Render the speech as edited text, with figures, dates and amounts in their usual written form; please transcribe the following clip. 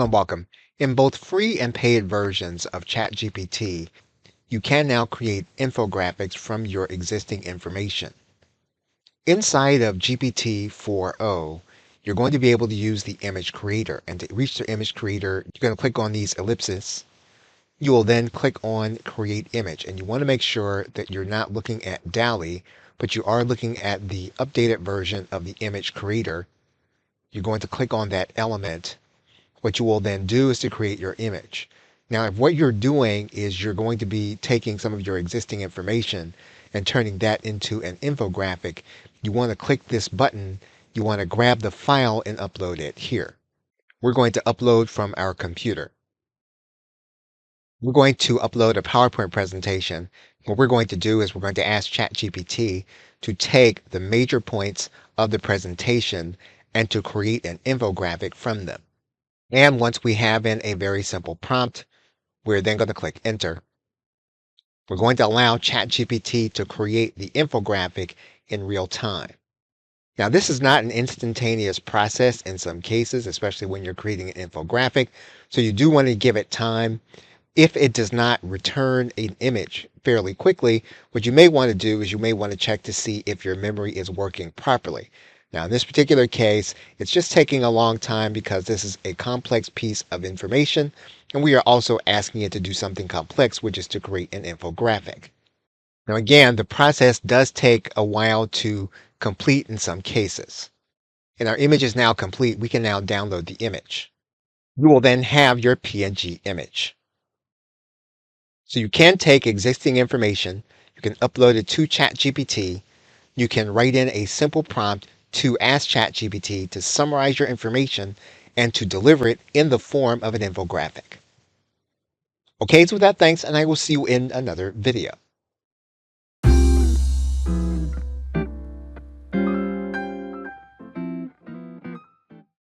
Hello and welcome. In both free and paid versions of Chatgpt, you can now create infographics from your existing information. Inside of GPT-4o, you're going to be able to use the image creator. And to reach the image creator, you're going to click on these ellipses. You will then click on Create Image. And you want to make sure that you're not looking at DALL-E, but you are looking at the updated version of the image creator. You're going to click on that element. What you will then do is to create your image. Now, if what you're doing is you're going to be taking some of your existing information and turning that into an infographic, you want to click this button. You want to grab the file and upload it here. We're going to upload from our computer. We're going to upload a PowerPoint presentation. What we're going to do is we're going to ask ChatGPT to take the major points of the presentation and to create an infographic from them. And once we have in a very simple prompt, we're then going to click enter. We're going to allow ChatGPT to create the infographic in real time. Now, this is not an instantaneous process in some cases, especially when you're creating an infographic. So you do want to give it time. If it does not return an image fairly quickly, what you may want to do is you may want to check to see if your memory is working properly. Now, in this particular case, it's just taking a long time because this is a complex piece of information, and we are also asking it to do something complex, which is to create an infographic. Now, again, the process does take a while to complete in some cases. And our image is now complete. We can now download the image. You will then have your PNG image. So you can take existing information, you can upload it to ChatGPT, you can write in a simple prompt to ask ChatGPT to summarize your information and to deliver it in the form of an infographic. Okay, so with that, thanks, and I will see you in another video.